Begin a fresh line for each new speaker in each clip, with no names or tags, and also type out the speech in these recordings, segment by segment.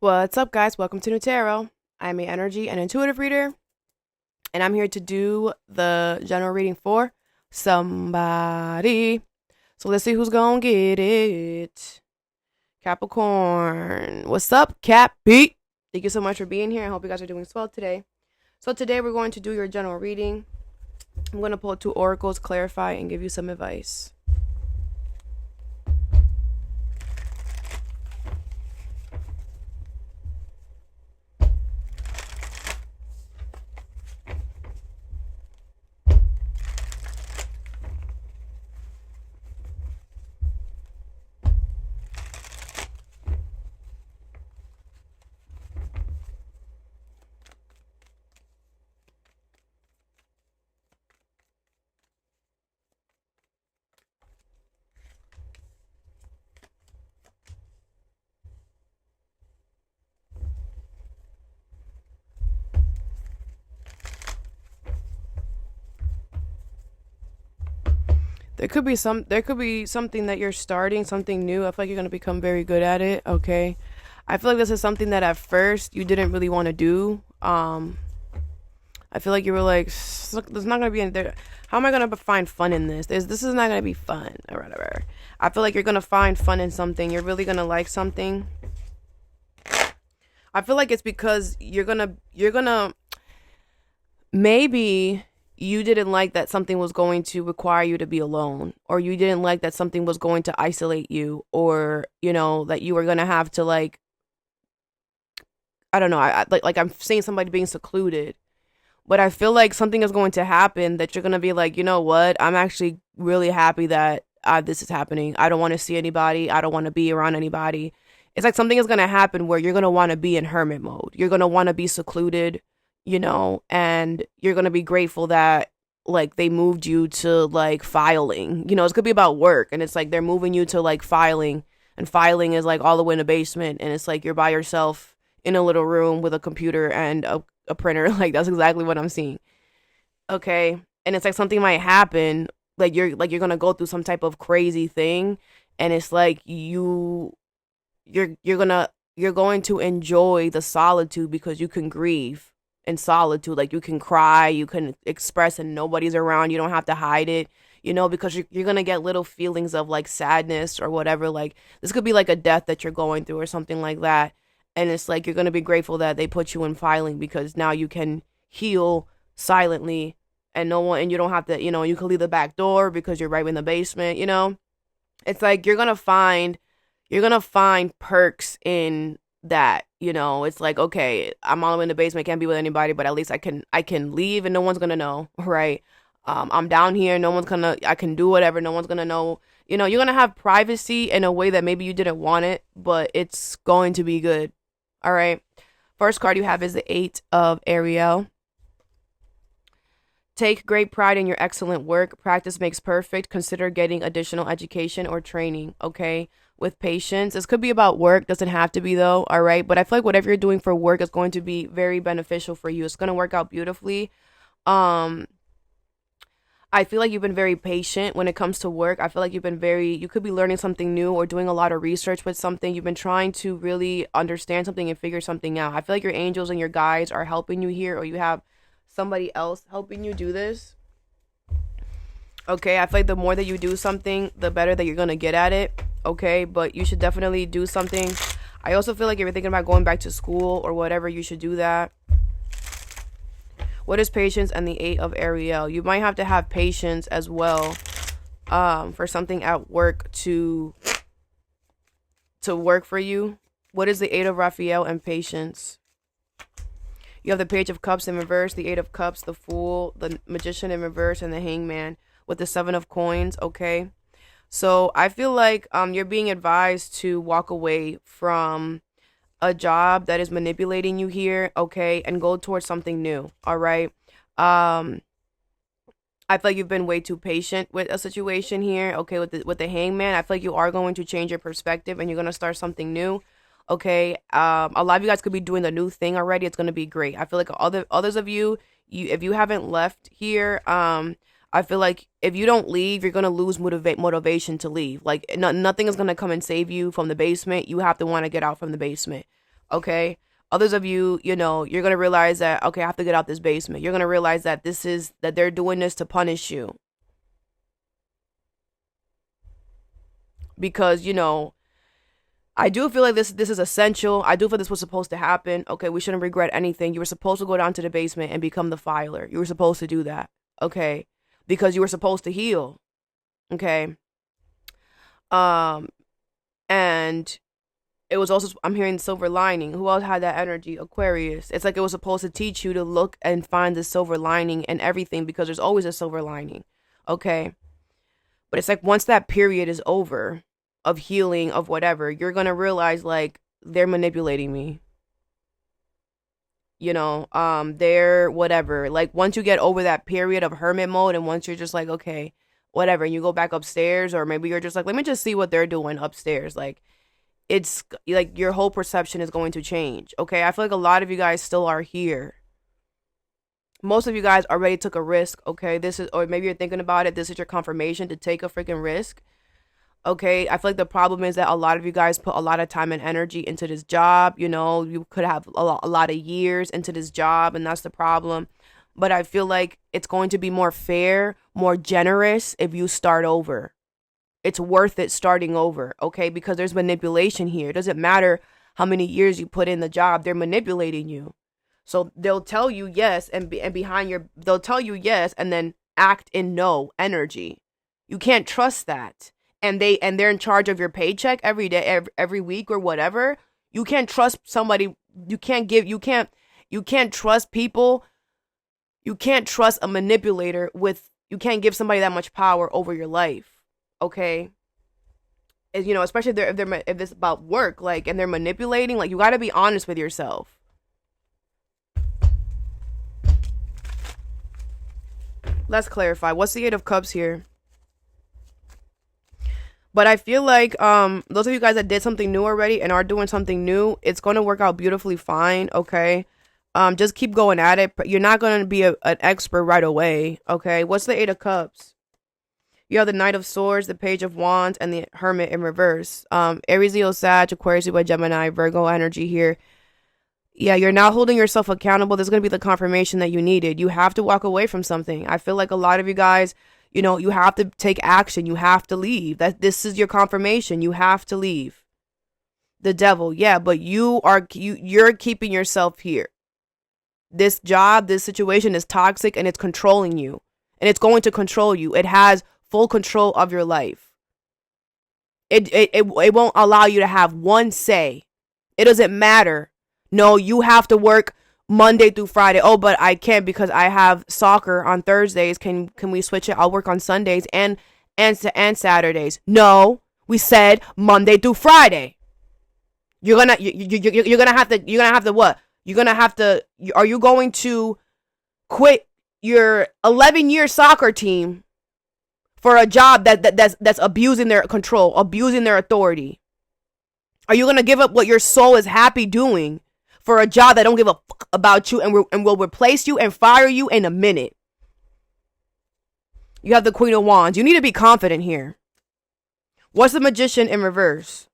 What's up, guys? Welcome to Nutarot. I'm an energy and intuitive reader, and I'm here to do the general reading for somebody. So let's see who's gonna get it. Capricorn. What's up, Cap Be? Thank you so much for being here. I hope you guys are doing well today. So today we're going to do your general reading. I'm going to pull 2 oracles, clarify, and give you some advice. There could be something that you're starting, something new. I feel like you're gonna become very good at it. Okay. I feel like this is something that at first you didn't really want to do. I feel like you were like, look, there's not gonna be any there. How am I gonna find fun in this? This is not gonna be fun or whatever. I feel like you're gonna find fun in something. You're really gonna like something. I feel like it's because you're gonna maybe you didn't like that something was going to require you to be alone, or you didn't like that something was going to isolate you, or that you were gonna have to, like, I don't know, like I'm seeing somebody being secluded. But I feel like something is going to happen that you're gonna be like, you know what, I'm actually really happy that this is happening. I don't want to see anybody. I don't want to be around anybody. It's like something is gonna happen where you're gonna want to be in hermit mode. You're gonna want to be secluded, and you're gonna be grateful that, like, they moved you to, like, filing. It's gonna be about work, and it's like they're moving you to, like, filing, and filing is like all the way in the basement, and it's like you're by yourself in a little room with a computer and a printer. Like, that's exactly what I'm seeing. Okay. And it's like something might happen, like you're gonna go through some type of crazy thing, and it's like you're going to enjoy the solitude because you can grieve in solitude. Like, you can cry, you can express, and nobody's around. You don't have to hide it, because you're gonna get little feelings of, like, sadness or whatever. Like, this could be like a death that you're going through or something like that. And it's like you're gonna be grateful that they put you in filing, because now you can heal silently, and no one, and you don't have to, you can leave the back door because you're right in the basement. It's like you're gonna find perks in that. It's like, okay, I'm all the way in the basement, can't be with anybody, but at least I can leave and no one's gonna know, right? I'm down here, I can do whatever, no one's gonna know. You're gonna have privacy in a way that maybe you didn't want it, but it's going to be good. All right. First card you have is the 8 of Ariel. Take great pride in your excellent work. Practice makes perfect. Consider getting additional education or training, okay? With patience. This could be about work. Doesn't have to be, though, all right? But I feel like whatever you're doing for work is going to be very beneficial for you. It's going to work out beautifully. I feel like you've been very patient when it comes to work. I feel like you could be learning something new or doing a lot of research with something. You've been trying to really understand something and figure something out. I feel like your angels and your guides are helping you here, or you have somebody else helping you do this. Okay, I feel like the more that you do something, the better that you're gonna get at it. Okay, but you should definitely do something. I also feel like if you're thinking about going back to school or whatever, you should do that. What is patience and the 8 of Ariel? You might have to have patience as well, for something at work to work for you. What is the 8 of Raphael and patience? You have the Page of Cups in reverse, the 8 of Cups, the Fool, the Magician in reverse, and the Hangman with the 7 of Coins, okay? So I feel like you're being advised to walk away from a job that is manipulating you here, okay, and go towards something new, all right? I feel like you've been way too patient with a situation here, okay, with the Hangman. I feel like you are going to change your perspective and you're going to start something new. Okay, a lot of you guys could be doing the new thing already. It's gonna be great. I feel like others of you, if you haven't left here, I feel like if you don't leave, you're gonna lose motivation to leave. Like, nothing is gonna come and save you from the basement. You have to want to get out from the basement. Okay. Others of you, you're going to realize that, okay, I have to get out this basement. You're going to realize that that they're doing this to punish you. Because, I do feel like this is essential. I do feel this was supposed to happen. Okay, we shouldn't regret anything. You were supposed to go down to the basement and become the filer. You were supposed to do that. Okay? Because you were supposed to heal. Okay? And it was also, I'm hearing silver lining. Who else had that energy? Aquarius. It's like it was supposed to teach you to look and find the silver lining and everything, because there's always a silver lining. Okay? But it's like once that period is over of healing, of whatever, you're going to realize, like, they're manipulating me. They're whatever. Like, once you get over that period of hermit mode, and once you're just like, okay, whatever, and you go back upstairs, or maybe you're just like, let me just see what they're doing upstairs. Like, it's like your whole perception is going to change. Okay? I feel like a lot of you guys still are here. Most of you guys already took a risk, okay? Or maybe you're thinking about it. This is your confirmation to take a freaking risk, okay? I feel like the problem is that a lot of you guys put a lot of time and energy into this job. You could have a lot of years into this job, and that's the problem. But I feel like it's going to be more fair, more generous if you start over. It's worth it starting over, okay? Because there's manipulation here. It doesn't matter how many years you put in the job. They're manipulating you. So they'll tell you yes, and they'll tell you yes, and then act in no energy. You can't trust that. And they're in charge of your paycheck every day, every week, or whatever. You can't trust somebody. You can't trust people. You can't trust a manipulator you can't give somebody that much power over your life. Okay? Especially if it's about work, like, and they're manipulating, like, you got to be honest with yourself. Let's clarify. What's the Eight of Cups here? But I feel like those of you guys that did something new already and are doing something new, it's going to work out beautifully fine, okay? Just keep going at it. You're not going to be an expert right away, okay? What's the Eight of Cups? You have the Knight of Swords, the Page of Wands, and the Hermit in reverse. Aries, Leo, Sag, Aquarius, Libra, Gemini, Virgo energy here. Yeah, you're not holding yourself accountable. This is going to be the confirmation that you needed. You have to walk away from something. I feel like a lot of you guys, you have to take action. You have to leave. This is your confirmation. You have to leave. The Devil, yeah, but you're keeping yourself here. This job, this situation is toxic, and it's controlling you. And it's going to control you. It has full control of your life. It won't allow you to have one say. It doesn't matter. No, you have to work Monday through Friday. Oh, but I can't because I have soccer on Thursdays. Can we switch it? I'll work on Sundays and Saturdays. No, we said Monday through Friday. You're gonna have to what? Are you going to quit your 11-year soccer team for a job that's abusing their control, abusing their authority? Are you gonna give up what your soul is happy doing for a job that don't give a fuck about you and will replace you and fire you in a minute? You have the Queen of Wands. You need to be confident here. What's the Magician in reverse?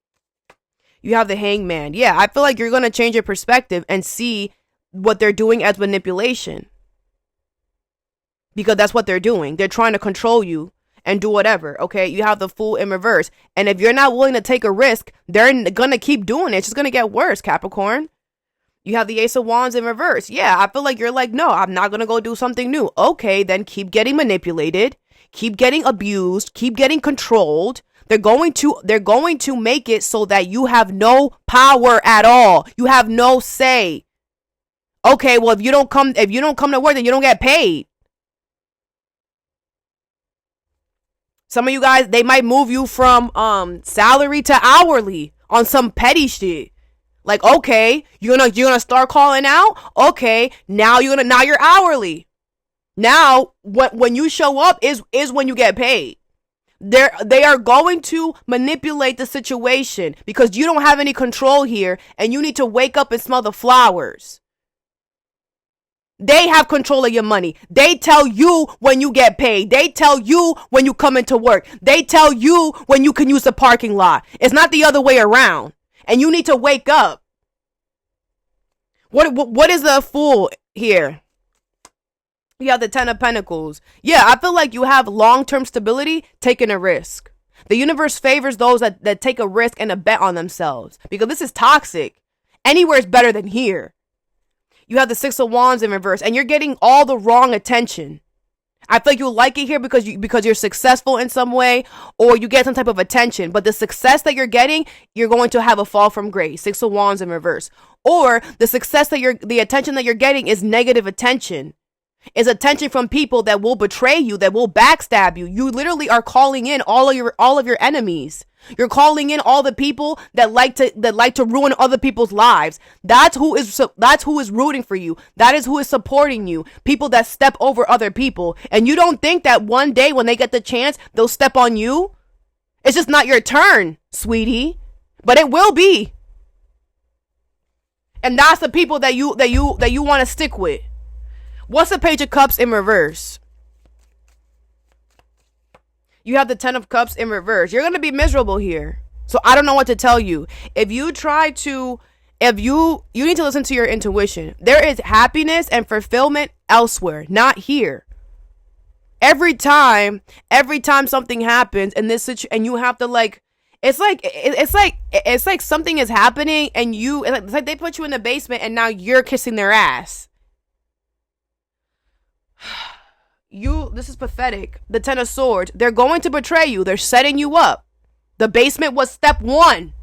You have the Hangman. Yeah, I feel like you're going to change your perspective and see what they're doing as manipulation. Because that's what they're doing. They're trying to control you and do whatever, okay? You have the Fool in reverse. And if you're not willing to take a risk, they're going to keep doing it. It's just going to get worse, Capricorn. You have the Ace of Wands in reverse. Yeah, I feel like you're like, no, I'm not going to go do something new. Okay, then keep getting manipulated. Keep getting abused. Keep getting controlled. They're going to make it so that you have no power at all. You have no say. Okay, well, if you don't come to work, then you don't get paid. Some of you guys, they might move you from salary to hourly on some petty shit. Like, okay, you're gonna start calling out. Okay, now you're hourly. Now, when you show up is when you get paid. They are going to manipulate the situation because you don't have any control here, and you need to wake up and smell the flowers. They have control of your money. They tell you when you get paid. They tell you when you come into work. They tell you when you can use the parking lot. It's not the other way around. And you need to wake up. What is the Fool here? You have the Ten of Pentacles. Yeah, I feel like you have long-term stability taking a risk. The universe favors those that take a risk and a bet on themselves, because this is toxic. Anywhere is better than here. You have the Six of Wands in reverse, and you're getting all the wrong attention. I feel like you like it here because you're successful in some way, or you get some type of attention. But the success that you're getting, you're going to have a fall from grace. Six of Wands in reverse. Or the the attention that you're getting is negative attention. Is attention from people that will betray you, that will backstab you. You literally are calling in all of your enemies. You're calling in all the people that like to ruin other people's lives. That's who is rooting for you. That is who is supporting you. People that step over other people. And you don't think that one day when they get the chance, they'll step on you? It's just not your turn, sweetie. But it will be. And that's the people that you want to stick with. What's the Page of Cups in reverse? You have the Ten of Cups in reverse. You're going to be miserable here. So I don't know what to tell you. If you need to listen to your intuition. There is happiness and fulfillment elsewhere, not here. Every time something happens in this situation, and you have to it's like something is happening, and it's like they put you in the basement and now you're kissing their ass. This is pathetic. The Ten of Swords. They're going to betray you. They're setting you up. The basement was step one.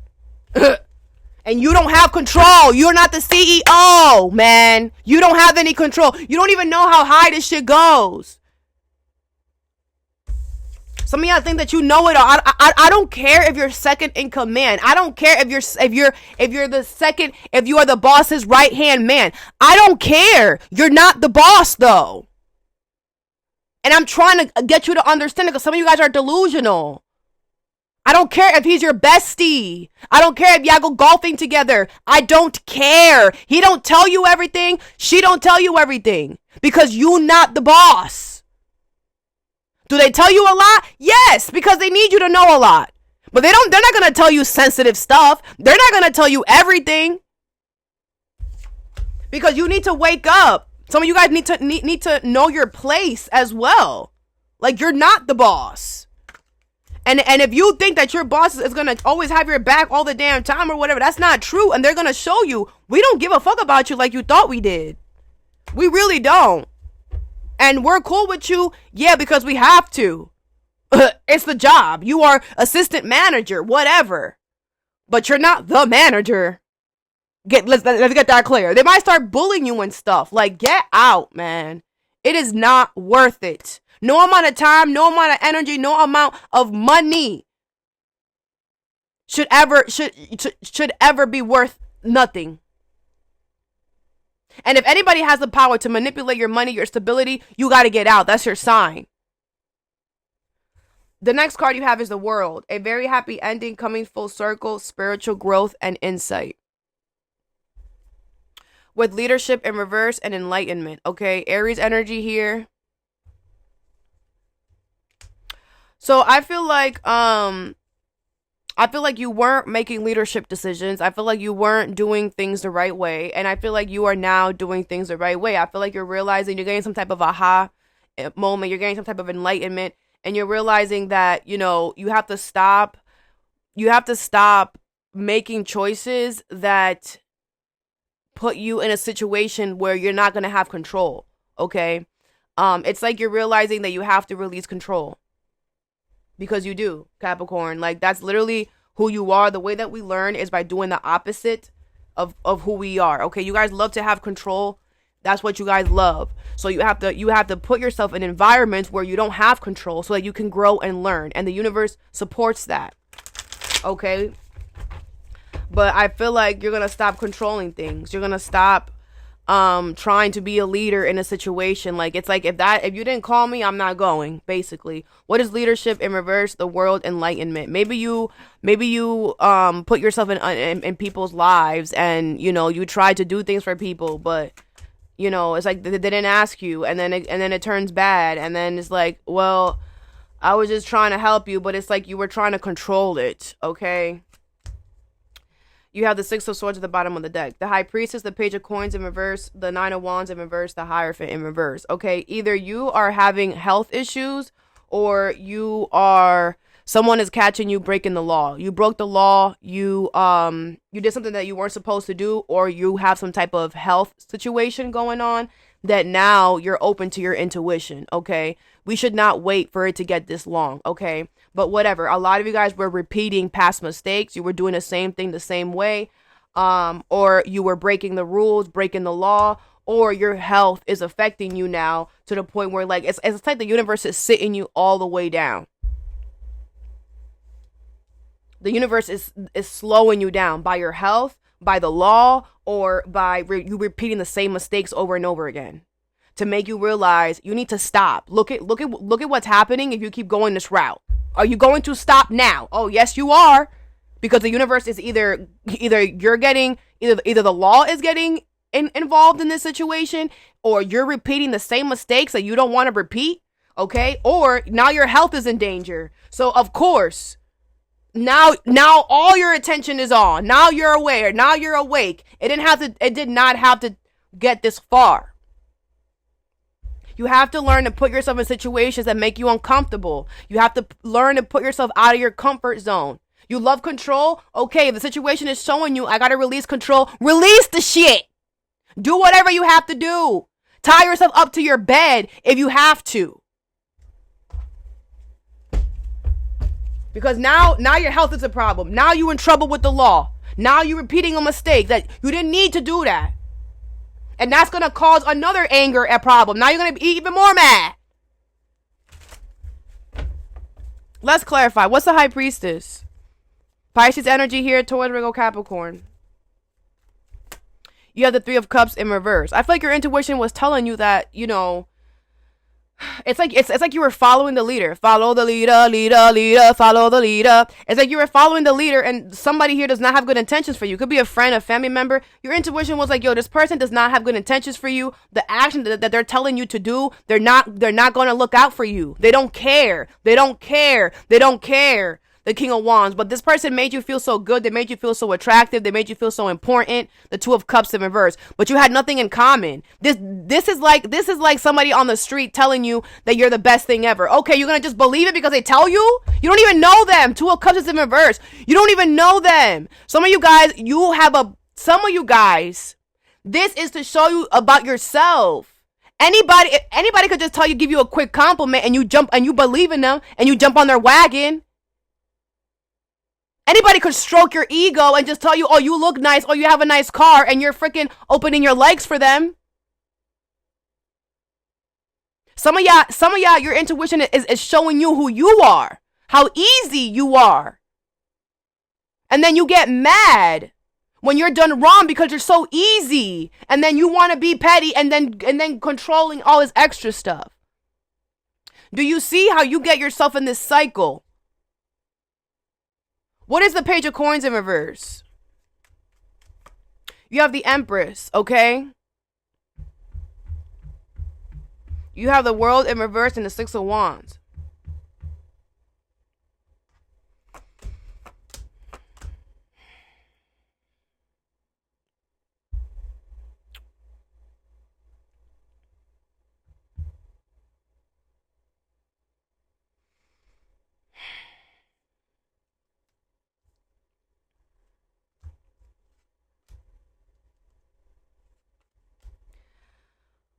And you don't have control. You're not the CEO, man. You don't have any control. You don't even know how high this shit goes. Some of y'all think that you know it all. I don't care if you're second in command. I don't care if you're the second, if you are the boss's right hand man. I don't care. You're not the boss though. And I'm trying to get you to understand it, because some of you guys are delusional. I don't care if he's your bestie. I don't care if y'all go golfing together. I don't care. He don't tell you everything. She don't tell you everything. Because you not the boss. Do they tell you a lot? Yes, because they need you to know a lot. But they're not going to tell you sensitive stuff. They're not going to tell you everything. Because you need to wake up. Some of you guys need to know your place as well. Like, you're not the boss. And if you think that your boss is going to always have your back all the damn time or whatever, that's not true. And they're going to show you, we don't give a fuck about you like you thought we did. We really don't. And we're cool with you, yeah, because we have to. It's the job. You are assistant manager, whatever. But you're not the manager. Let's get that clear. They might start bullying you and stuff. Like, get out, man. It is not worth it. No amount of time, no amount of energy, no amount of money should ever be worth nothing. And if anybody has the power to manipulate your money, your stability, you got to get out. That's your sign. The next card you have is the World. A very happy ending, coming full circle, spiritual growth, and insight. With leadership in reverse and enlightenment. Okay, Aries energy here. So I feel like you weren't making leadership decisions. I feel like you weren't doing things the right way. And I feel like you are now doing things the right way. I feel like you're realizing, you're getting some type of aha moment. You're getting some type of enlightenment. And you're realizing that, you know, you have to stop making choices that put you in a situation where you're not going to have control. Okay. It's like you're realizing that you have to release control. Because you do, Capricorn. Like, that's literally who you are. The way that we learn is by doing the opposite of who we are. Okay, you guys love to have control. That's what you guys love. So you have to put yourself in environments where you don't have control so that you can grow and learn. And the universe supports that. Okay? But I feel like you're going to stop controlling things. You're going to stop trying to be a leader in a situation. Like, it's like, if you didn't call me, I'm not going, basically. What is leadership in reverse? The World, enlightenment. Maybe you put yourself in people's lives, and you know, you try to do things for people, but you know, it's like they didn't ask you, and then it turns bad, and then it's like, well, I was just trying to help you, but it's like you were trying to control it. Okay. You have the Six of Swords at the bottom of the deck. The High Priestess, the Page of Coins in reverse, the Nine of Wands in reverse, the Hierophant in reverse. Okay, either you are having health issues or someone is catching you breaking the law. You broke the law, you did something that you weren't supposed to do, or you have some type of health situation going on that now you're open to your intuition, okay? We should not wait for it to get this long, okay? But whatever, a lot of you guys were repeating past mistakes. You were doing the same thing the same way, or you were breaking the rules, breaking the law, or your health is affecting you now to the point where, like, it's like the universe is sitting you all the way down. The universe is slowing you down by your health, by the law, or by you repeating the same mistakes over and over again to make you realize you need to stop. Look at what's happening if you keep going this route. Are you going to stop now? Oh, yes, you are. Because the universe is either you're getting, either the law is getting involved in this situation, or you're repeating the same mistakes that you don't want to repeat, okay? Or now your health is in danger. So, of course, now all your attention is on. Now you're aware. Now you're awake. It did not have to get this far. You have to learn to put yourself in situations that make you uncomfortable. You have to learn to put yourself out of your comfort zone. You love control? Okay, if the situation is showing you I gotta release control, release the shit. Do whatever you have to do. Tie yourself up to your bed if you have to. Because now your health is a problem. Now you're in trouble with the law. Now you're repeating a mistake that you didn't need to do that. And that's going to cause another anger and problem. Now you're going to be even more mad. Let's clarify. What's the High Priestess? Pisces energy here, Taurus, Virgo, Capricorn. You have the Three of Cups in reverse. I feel like your intuition was telling you that, you know, it's like you were following the leader. Follow the leader, follow the leader. It's like you were following the leader and somebody here does not have good intentions for you. Could be a friend, a family member. Your intuition was like, yo, this person does not have good intentions for you. The action that they're telling you to do, they're not going to look out for you. They don't care. They don't care. They don't care. The King of Wands. But this person made you feel so good. They made you feel so attractive. They made you feel so important. The Two of Cups in reverse. But you had nothing in common. This is like somebody on the street telling you that you're the best thing ever. Okay, you're going to just believe it because they tell you? You don't even know them. Two of Cups is in reverse. You don't even know them. Some of you guys, this is to show you about yourself. Anybody could just tell you, give you a quick compliment and you jump and you believe in them and you jump on their wagon. Anybody could stroke your ego and just tell you, oh, you look nice, or you have a nice car, and you're freaking opening your legs for them. Some of y'all, your intuition is showing you who you are, how easy you are. And then you get mad when you're done wrong because you're so easy. And then you want to be petty and then controlling all this extra stuff. Do you see how you get yourself in this cycle? What is the Page of Coins in reverse? You have the Empress, okay? You have the World in reverse and the Six of Wands.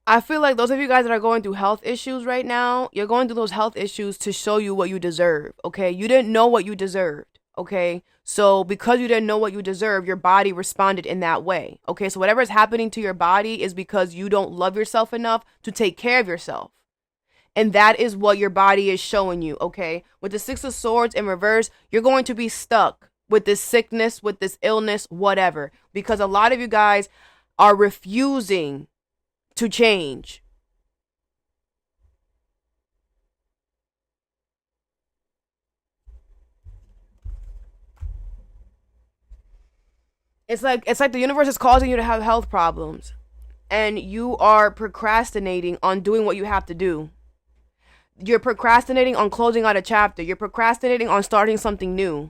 I feel like those of you guys that are going through health issues right now, you're going through those health issues to show you what you deserve, okay? You didn't know what you deserved, okay? So because you didn't know what you deserve, your body responded in that way, okay? So whatever is happening to your body is because you don't love yourself enough to take care of yourself. And that is what your body is showing you, okay? With the Six of Swords in reverse, you're going to be stuck with this sickness, with this illness, whatever. Because a lot of you guys are refusing to change. It's like the universe is causing you to have health problems and you are procrastinating on doing what you have to do. You're procrastinating on closing out a chapter. You're procrastinating on starting something new.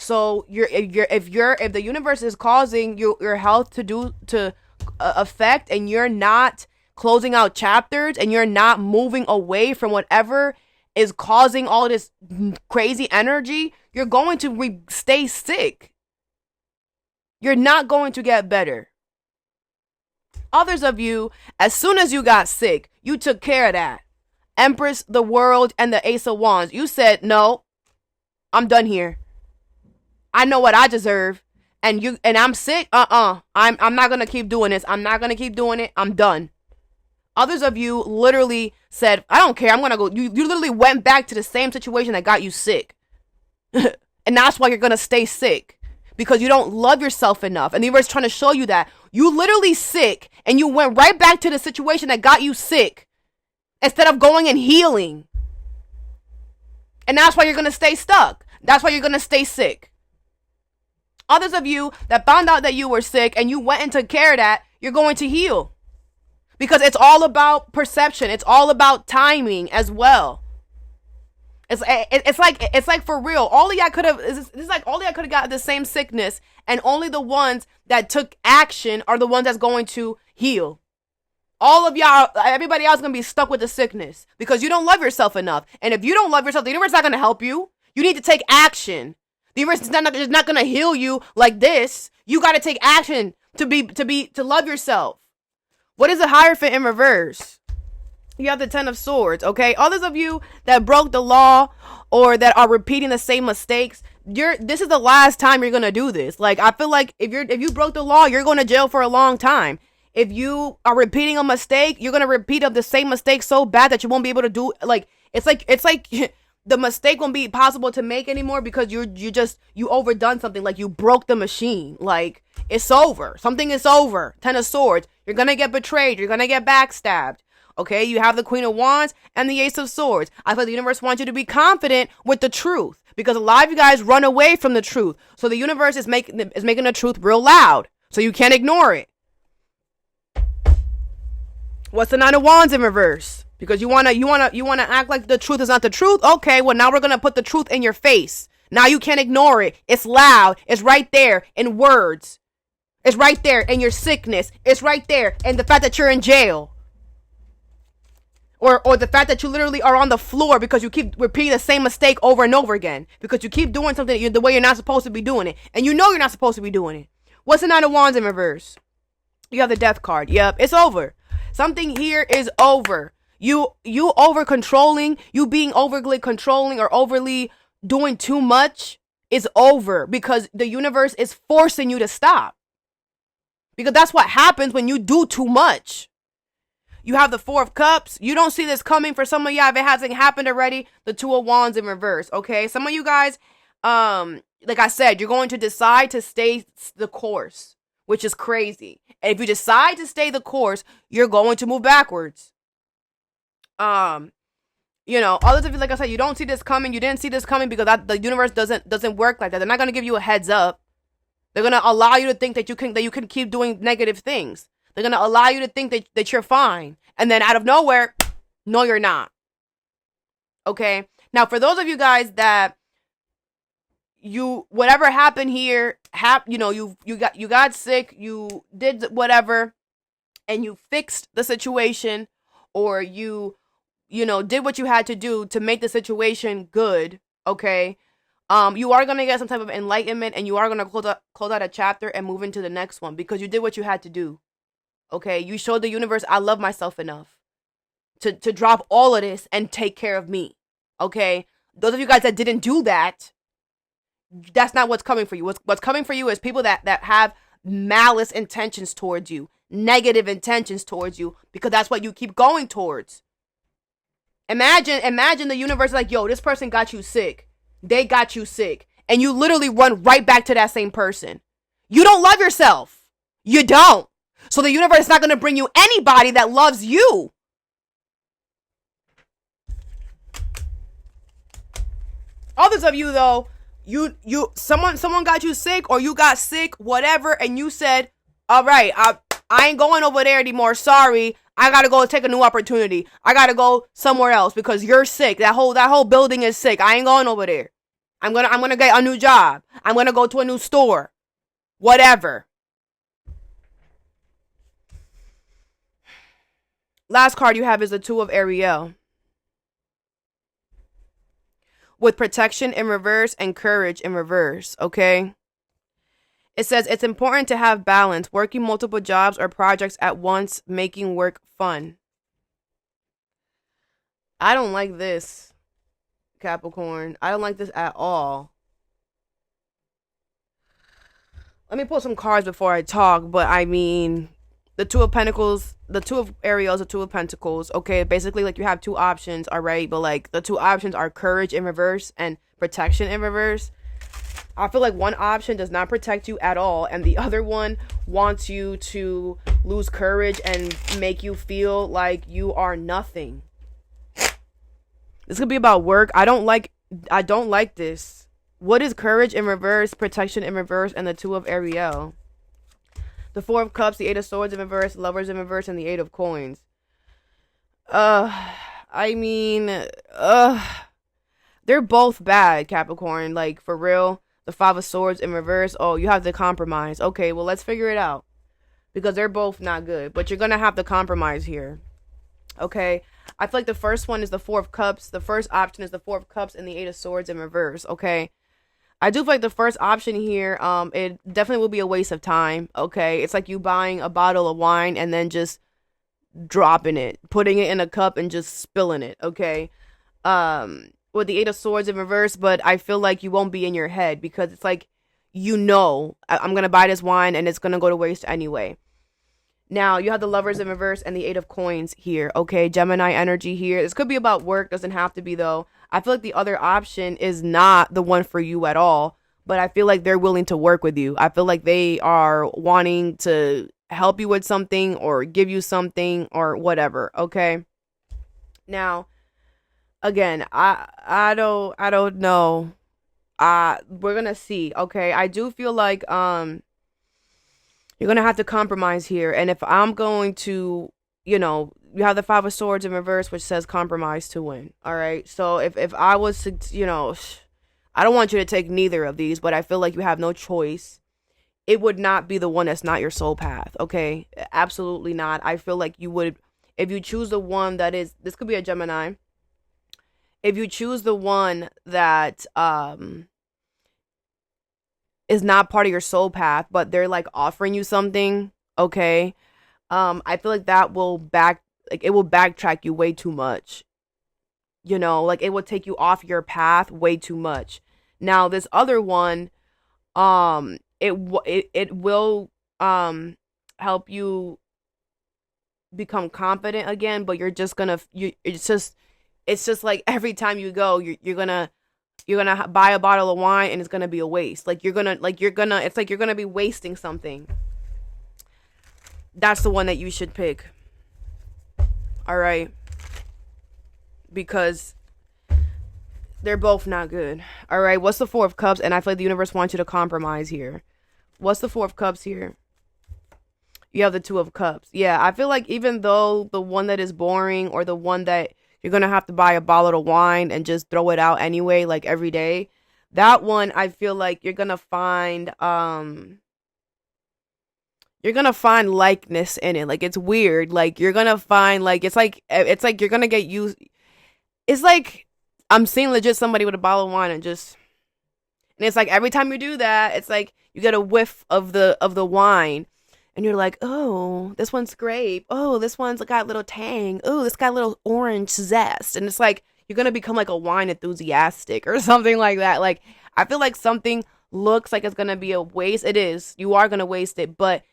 So if the universe is causing your health to affect, and you're not closing out chapters, and you're not moving away from whatever is causing all this crazy energy, you're going to stay sick. You're not going to get better. Others of you, as soon as you got sick, you took care of that. Empress, the World, and the Ace of Wands. You said, no, I'm done here. I know what I deserve. And I'm sick. I'm not gonna keep doing this. I'm not gonna keep doing it. I'm done. Others of you literally said, I don't care. I'm gonna go. You literally went back to the same situation that got you sick. And that's why you're gonna stay sick. Because you don't love yourself enough. And the universe is trying to show you that. You literally sick, and you went right back to the situation that got you sick, instead of going and healing. And that's why you're gonna stay stuck. That's why you're gonna stay sick. Others of you that found out that you were sick and you went and took care of that, you're going to heal. Because it's all about perception. It's all about timing as well. It's like for real. All of y'all could have, it's like all of y'all could have got the same sickness, and only the ones that took action are the ones that's going to heal. All of y'all, everybody else is going to be stuck with the sickness because you don't love yourself enough. And if you don't love yourself, the universe is not going to help you. You need to take action. The universe is not going to heal you like this. You got to take action to love yourself. What is the Hierophant in reverse? You have the 10 of Swords, okay? Others of you that broke the law or that are repeating the same mistakes, this is the last time you're going to do this. Like, I feel like if you broke the law, you're going to jail for a long time. If you are repeating a mistake, you're going to repeat of the same mistake so bad that you won't be able to do, like, it's like the mistake won't be possible to make anymore because you overdone something. Like, you broke the machine. Like, it's over. Something is over. 10 of Swords. You're going to get betrayed. You're going to get backstabbed. Okay, you have the Queen of Wands and the Ace of Swords. I feel the universe wants you to be confident with the truth because a lot of you guys run away from the truth. So the universe is making the truth real loud, so you can't ignore it. What's the Nine of Wands in reverse? Because you wanna act like the truth is not the truth. Okay, well now we're gonna put the truth in your face. Now you can't ignore it. It's loud. It's right there in words. It's right there in your sickness. It's right there in the fact that you're in jail. Or the fact that you literally are on the floor because you keep repeating the same mistake over and over again. Because you keep doing something the way you're not supposed to be doing it. And you know you're not supposed to be doing it. What's the Nine of Wands in reverse? You have the Death card. Yep, it's over. Something here is over. You over controlling, you being overly controlling or overly doing too much is over. Because the universe is forcing you to stop. Because that's what happens when you do too much. You have the Four of Cups. You don't see this coming for some of y'all. If it hasn't happened already, the Two of Wands in reverse. Okay, some of you guys, like I said, you're going to decide to stay the course, which is crazy. And if you decide to stay the course, you're going to move backwards. Others of you, like I said, you don't see this coming. You didn't see this coming because the universe doesn't work like that. They're not going to give you a heads up. They're going to allow you to think that you can keep doing negative things. They're going to allow you to think that you're fine. And then out of nowhere, no, you're not. Okay? Now, for those of you guys that whatever happened here, you got sick, you did whatever, and you fixed the situation, or you did what you had to do to make the situation good, okay? You are going to get some type of enlightenment, and you are going to close out a chapter and move into the next one because you did what you had to do. Okay, you showed the universe I love myself enough to drop all of this and take care of me. Okay, those of you guys that didn't do that, that's not what's coming for you. What's coming for you is people that have malice intentions towards you, negative intentions towards you, because that's what you keep going towards. Imagine the universe like, yo, this person got you sick. They got you sick. And you literally run right back to that same person. You don't love yourself. You don't. So the universe is not going to bring you anybody that loves you. Others of you, though, someone got you sick or you got sick, whatever, and you said, all right, I ain't going over there anymore. Sorry. I got to go take a new opportunity. I got to go somewhere else because you're sick. That whole building is sick. I ain't going over there. I'm gonna get a new job. I'm gonna go to a new store. Whatever. Last card you have is the Two of Ariel. With protection in reverse and courage in reverse, okay? It says it's important to have balance, working multiple jobs or projects at once, making work fun. I don't like this, Capricorn. I don't like this at all. Let me pull some cards before I talk, but I mean, the Two of Pentacles, the Two of Ariels, the Two of Pentacles. Okay, basically, like you have two options, all right? But like the two options are courage in reverse and protection in reverse. I feel like one option does not protect you at all, and the other one wants you to lose courage and make you feel like you are nothing. This could be about work. I don't like this. What is courage in reverse, protection in reverse, and the Two of Ariel? The Four of Cups, the Eight of Swords in reverse, Lovers in reverse, and the Eight of Coins. I mean, they're both bad, Capricorn. Like, for real. The Five of Swords in reverse. Oh, you have to compromise. Okay, well, let's figure it out. Because they're both not good. But you're going to have to compromise here. Okay? I feel like the first one is the Four of Cups. The first option is the Four of Cups and the Eight of Swords in reverse. Okay? I do feel like the first option here, it definitely will be a waste of time. Okay? It's like you buying a bottle of wine and then just dropping it. Putting it in a cup and just spilling it. Okay? With the Eight of Swords in reverse, but I feel like you won't be in your head because it's like, I'm going to buy this wine and it's going to go to waste anyway. Now, you have the Lovers in reverse and the Eight of Coins here, okay? Gemini energy here. This could be about work, doesn't have to be, though. I feel like the other option is not the one for you at all, but I feel like they're willing to work with you. I feel like they are wanting to help you with something or give you something or whatever, okay? Now, again, I don't know. We're gonna see. Okay, I do feel like you're gonna have to compromise here. And if I'm going to, you have the Five of Swords in reverse, which says compromise to win. All right. So if I was to, I don't want you to take neither of these, but I feel like you have no choice. It would not be the one that's not your soul path. Okay, absolutely not. I feel like you would, if you choose the one that is. This could be a Gemini. If you choose the one that is not part of your soul path, but they're like offering you something, okay? I feel like that will it will backtrack you way too much. Like it will take you off your path way too much. Now this other one, it will help you become confident again, but you're just gonna it's just like every time you go, you're gonna buy a bottle of wine and it's gonna be a waste. It's like you're gonna be wasting something. That's the one that you should pick. All right, because they're both not good. All right, what's the Four of Cups? And I feel like the universe wants you to compromise here. What's the Four of Cups here? You have the Two of Cups. Yeah, I feel like even though the one that is boring or the one that you're going to have to buy a bottle of wine and just throw it out anyway, like every day. That one, I feel like you're going to find likeness in it. Like, it's weird. Like, you're going to find, like, it's like you're going to get used. It's like, I'm seeing legit somebody with a bottle of wine and it's like every time you do that, it's like you get a whiff of the wine. And you're like, oh, this one's grape. Oh, this one's got a little tang. Oh, this got a little orange zest. And it's like, you're going to become like a wine enthusiastic or something like that. Like, I feel like something looks like it's going to be a waste. It is. You are going to waste it. But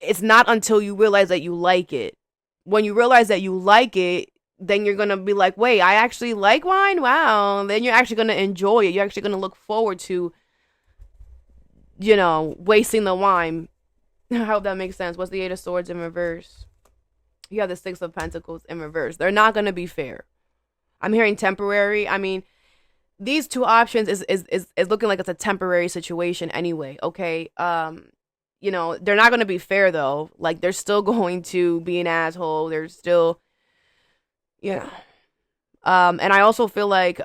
it's not until you realize that you like it. When you realize that you like it, then you're going to be like, wait, I actually like wine? Wow. Then you're actually going to enjoy it. You're actually going to look forward to, wasting the wine. I hope that makes sense. What's the Eight of Swords in reverse? You have the Six of Pentacles in reverse. They're not going to be fair. I'm hearing temporary. I mean, these two options is looking like it's a temporary situation anyway, okay? They're not going to be fair, though. Like, they're still going to be an asshole. They're still, and I also feel like,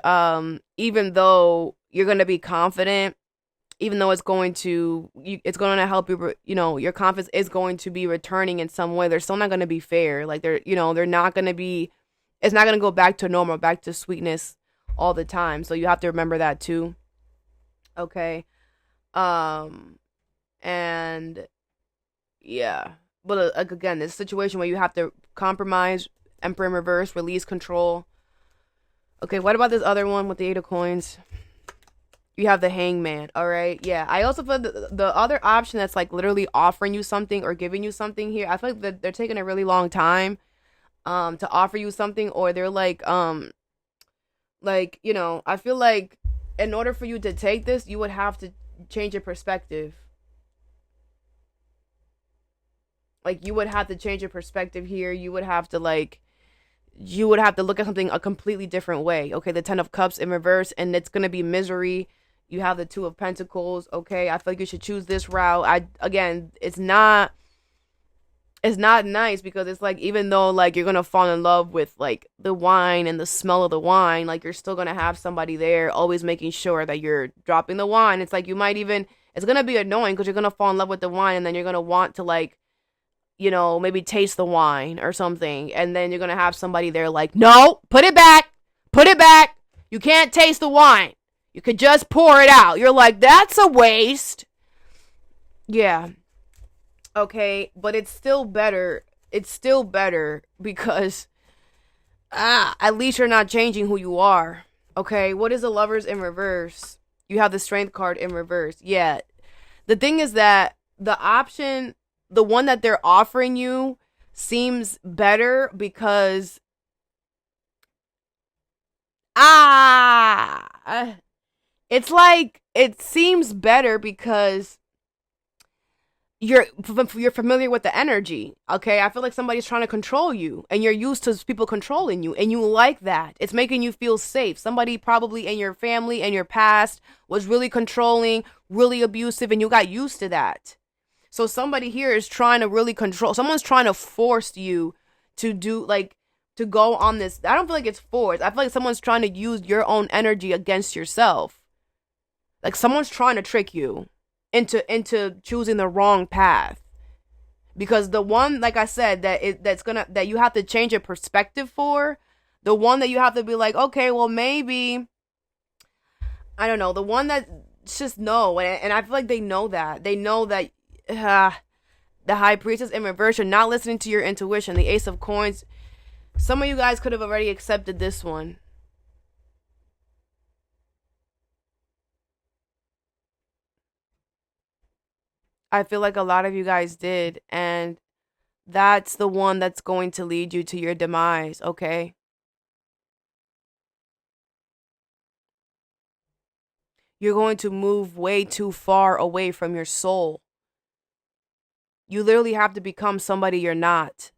even though, you're going to be confident, even though it's going to help you, your confidence is going to be returning in some way. They're still not going to be fair. Like they're not going to be, it's not going to go back to normal, back to sweetness all the time. So you have to remember that too. Okay. And yeah, but again, this situation where you have to compromise, Emperor in reverse, release control. Okay, what about this other one with the 8 of coins? You have the Hangman. All right, yeah. I also feel the other option that's like literally offering you something or giving you something here. I feel like they're taking a really long time to offer you something, or they're like I feel like in order for you to take this, you would have to change your perspective. Like you would have to change your perspective here. You would have to look at something a completely different way. Okay, the 10 of Cups in reverse, and it's gonna be misery. You have the 2 of Pentacles. Okay, I feel like you should choose this route. It's not nice because it's like, even though like you're gonna fall in love with like the wine and the smell of the wine, like you're still gonna have somebody there always making sure that you're dropping the wine. It's like it's gonna be annoying because you're gonna fall in love with the wine, and then you're gonna want to like, maybe taste the wine or something. And then you're going to have somebody there like, no, put it back. Put it back. You can't taste the wine. You could just pour it out. You're like, that's a waste. Yeah. Okay. But it's still better. It's still better because at least you're not changing who you are. Okay. What is the Lovers in reverse? You have the Strength card in reverse. Yeah. The thing is that the one that they're offering you seems better because it's like it seems better because you're familiar with the energy. Okay, I feel like somebody's trying to control you, and you're used to people controlling you, and you like that. It's making you feel safe. Somebody probably in your family and your past was really controlling, really abusive, and you got used to that. So somebody here is trying to really control. Someone's trying to force you to to go on this. I don't feel like it's forced. I feel like someone's trying to use your own energy against yourself. Like someone's trying to trick you into choosing the wrong path. Because the one, like I said, that you have to change your perspective for, the one that you have to be like, okay, well maybe, I don't know, the one that just no, and I feel like they know that. They know that the High Priestess in reverse, you're not listening to your intuition. The Ace of Coins, some of you guys could have already accepted this one. I feel like a lot of you guys did, and that's the one that's going to lead you to your demise, okay? You're going to move way too far away from your soul. You literally have to become somebody you're not.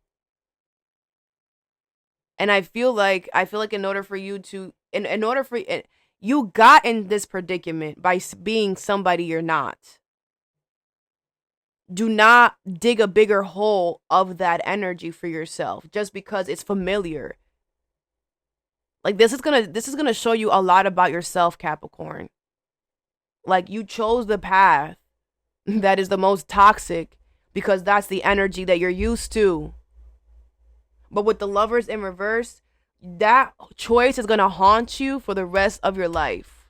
And I feel like in order for you to, in order for, you got in this predicament by being somebody you're not. Do not dig a bigger hole of that energy for yourself just because it's familiar. Like this is gonna show you a lot about yourself, Capricorn. Like you chose the path that is the most toxic because that's the energy that you're used to. But with the Lovers in reverse, that choice is going to haunt you for the rest of your life.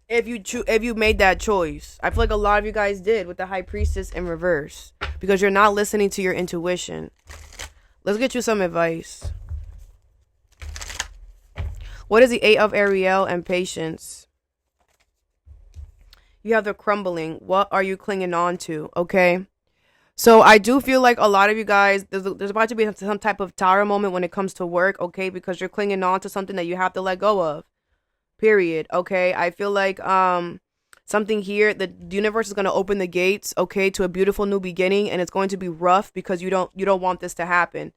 If you made that choice. I feel like a lot of you guys did with the High Priestess in reverse because you're not listening to your intuition. Let's get you some advice. What is the 8 of Ariel and Patience? You have the Crumbling. What are you clinging on to? Okay. So I do feel like a lot of you guys, there's about to be some type of tower moment when it comes to work, okay? Because you're clinging on to something that you have to let go of. Period. Okay. I feel like something here, the universe is going to open the gates, okay, to a beautiful new beginning, and it's going to be rough because you don't want this to happen.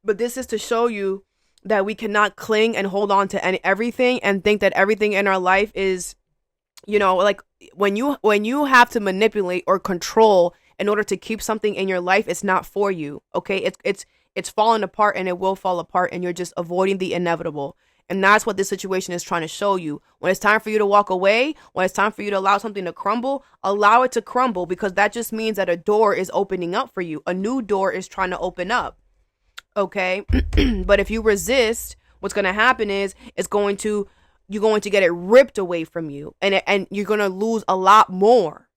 But this is to show you that we cannot cling and hold on to everything and think that everything in our life is, like when you have to manipulate or control in order to keep something in your life, it's not for you. Okay. It's It's falling apart and it will fall apart, and you're just avoiding the inevitable. And that's what this situation is trying to show you. When it's time for you to walk away, when it's time for you to allow something to crumble, allow it to crumble, because that just means that a door is opening up for you. A new door is trying to open up. Okay? But if you resist, what's going to happen is you're going to get it ripped away from you, and you're going to lose a lot more.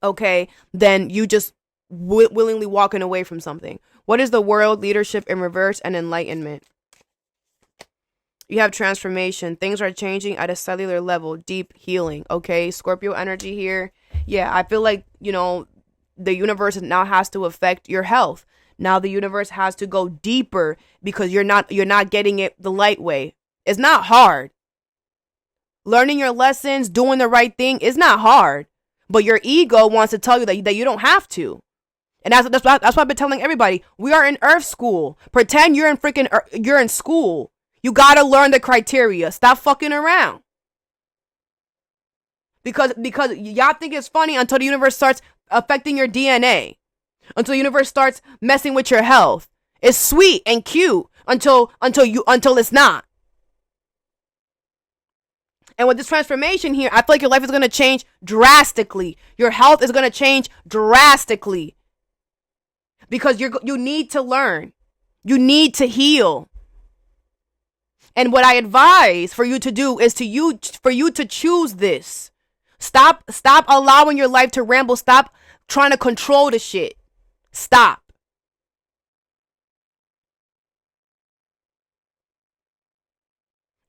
Okay? Than you just willingly walking away from something. What is the world, leadership in reverse, and enlightenment? You have transformation. Things are changing at a cellular level. Deep healing. Okay, Scorpio energy here. Yeah, I feel like, the universe now has to affect your health. Now the universe has to go deeper, because you're not getting it the light way. It's not hard. Learning your lessons, doing the right thing is not hard. But your ego wants to tell you that you don't have to. And that's why I've been telling everybody. We are in Earth school. Pretend you're in school. You gotta learn the criteria. Stop fucking around. Because y'all think it's funny until the universe starts affecting your DNA. Until the universe starts messing with your health. It's sweet and cute until it's not. And with this transformation here, I feel like your life is gonna change drastically. Your health is gonna change drastically. Because you need to learn. You need to heal. And what I advise for you to do is for you to choose this. Stop allowing your life to ramble. Stop trying to control the shit. Stop.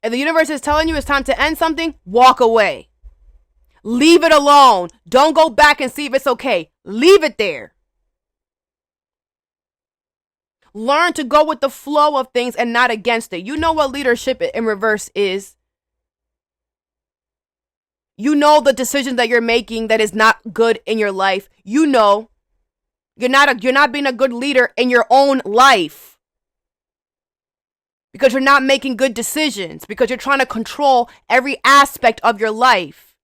If the universe is telling you it's time to end something, walk away. Leave it alone. Don't go back and see if it's okay. Leave it there. Learn to go with the flow of things and not against it. You know what leadership in reverse is. You know the decisions that you're making that is not good in your life. You know. You're not being a good leader in your own life. Because you're not making good decisions. Because you're trying to control every aspect of your life.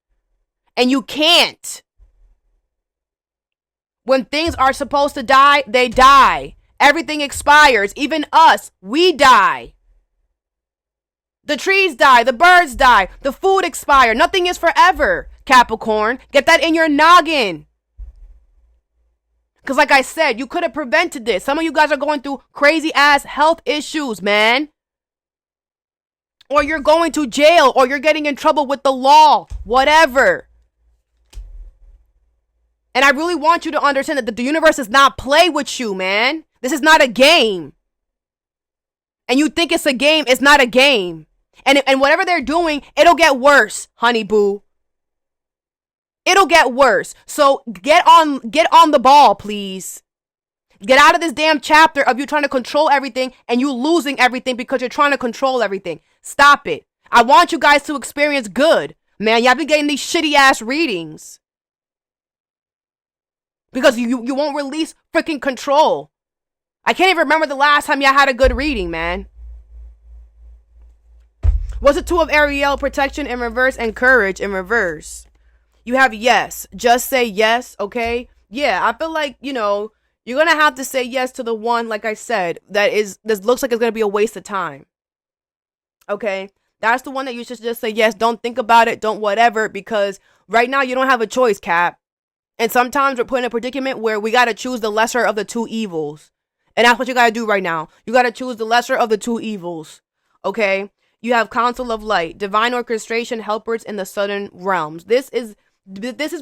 And you can't. When things are supposed to die, they die. Everything expires. Even us, we die. The trees die. The birds die. The food expires. Nothing is forever, Capricorn. Get that in your noggin. Because like I said, you could have prevented this. Some of you guys are going through crazy ass health issues, man. Or you're going to jail. Or you're getting in trouble with the law. Whatever. And I really want you to understand that the universe does not play with you, man. This is not a game. And you think it's a game, it's not a game. And whatever they're doing, it'll get worse, honey boo. It'll get worse. So get on the ball, please. Get out of this damn chapter of you trying to control everything and you losing everything because you're trying to control everything. Stop it. I want you guys to experience good. Man, y'all been getting these shitty ass readings. Because you won't release freaking control. I can't even remember the last time y'all had a good reading, man. What's the two of Ariel? Protection in reverse and courage in reverse. You have yes. Just say yes, okay? Yeah, I feel like, you're going to have to say yes to the one, like I said, this looks like it's going to be a waste of time. Okay? That's the one that you should just say yes. Don't think about it. Don't whatever, because right now you don't have a choice, Cap. And sometimes we're put in a predicament where we got to choose the lesser of the two evils. And that's what you got to do right now. You got to choose the lesser of the two evils. Okay? You have Council of Light, divine orchestration, helpers in the southern realms. This is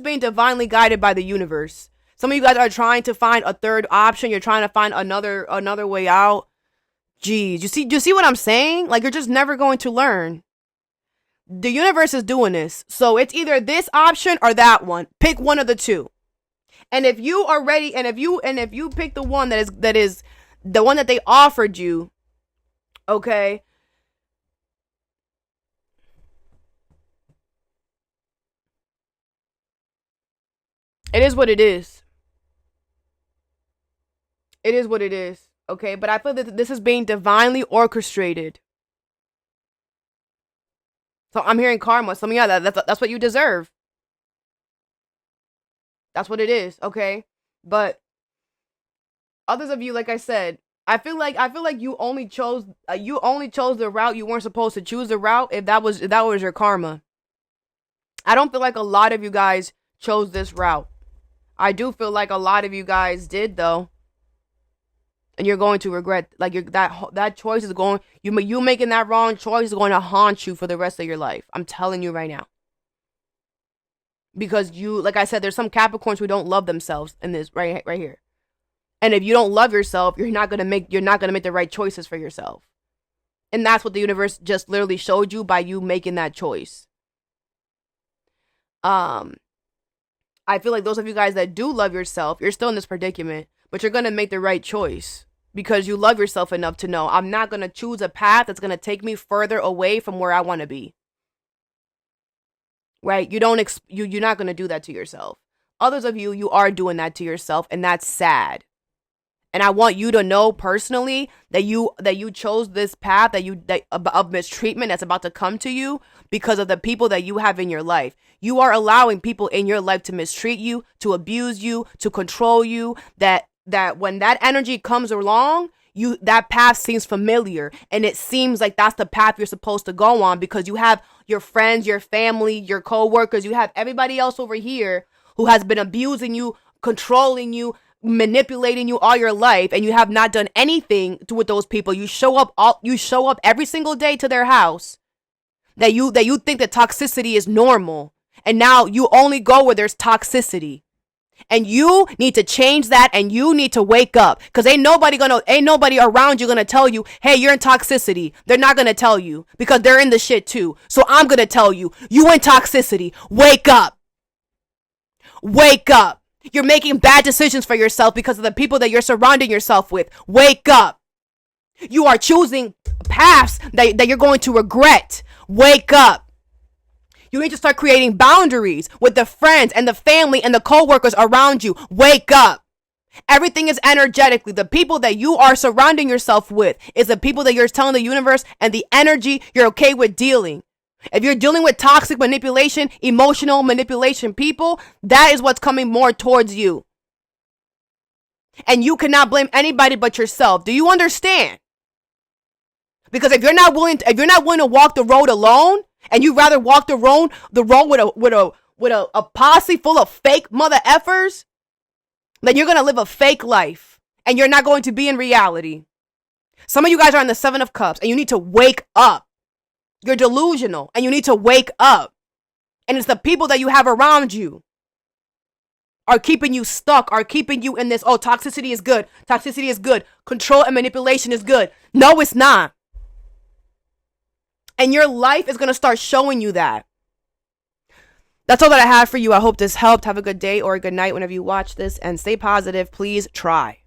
being divinely guided by the universe. Some of you guys are trying to find a third option. You're trying to find another way out. Jeez, you see what I'm saying? Like, you're just never going to learn. The universe is doing this. So it's either this option or that one. Pick one of the two. And if you are ready, and if you pick the one that is the one that they offered you, okay? It is what it is. It is what it is. Okay, but I feel that this is being divinely orchestrated. So I'm hearing karma. Some of y'all, that's what you deserve. That's what it is, okay? But others of you, like I said, I feel like you only chose the route you weren't supposed to choose, the route if that was your karma. I don't feel like a lot of you guys chose this route. I do feel like a lot of you guys did though. And you're going to regret, like, that choice is going, you making that wrong choice is going to haunt you for the rest of your life. I'm telling you right now. Because like I said, there's some Capricorns who don't love themselves in this right here. And if you don't love yourself, you're not gonna make the right choices for yourself. And that's what the universe just literally showed you by you making that choice. I feel like those of you guys that do love yourself, you're still in this predicament, but you're gonna make the right choice because you love yourself enough to know I'm not gonna choose a path that's gonna take me further away from where I want to be. Right? You're not gonna do that to yourself. Others of you are doing that to yourself, and that's sad. And I want you to know personally that you chose this path of mistreatment that's about to come to you because of the people that you have in your life. You are allowing people in your life to mistreat you, to abuse you, to control you. That when that energy comes along, that path seems familiar, and it seems like that's the path you're supposed to go on because you have your friends, your family, your co-workers, you have everybody else over here who has been abusing you, controlling you, manipulating you all your life, and you have not done anything with those people. You show up every single day to their house that you think that toxicity is normal, and now you only go where there's toxicity. And you need to change that, and you need to wake up, because ain't nobody around you gonna tell you, hey, you're in toxicity. They're not gonna tell you because they're in the shit too. So I'm gonna tell you, you in toxicity. Wake up. Wake up. You're making bad decisions for yourself because of the people that you're surrounding yourself with. Wake up. You are choosing paths that you're going to regret. Wake up. You need to start creating boundaries with the friends and the family and the co-workers around you. Wake up. Everything is energetically. The people that you are surrounding yourself with is the people that you're telling the universe and the energy you're okay with dealing. If you're dealing with toxic manipulation, emotional manipulation people, that is what's coming more towards you. And you cannot blame anybody but yourself. Do you understand? Because if you're not willing to walk the road alone, and you rather walk the road with a posse full of fake mother effers, then you're gonna live a fake life, and you're not going to be in reality. Some of you guys are in the 7 of Cups, and you need to wake up. You're delusional, and you need to wake up. And it's the people that you have around you are keeping you stuck, are keeping you in this, oh, toxicity is good. Toxicity is good. Control and manipulation is good. No, it's not. And your life is going to start showing you that. That's all that I have for you. I hope this helped. Have a good day or a good night whenever you watch this, and stay positive. Please try.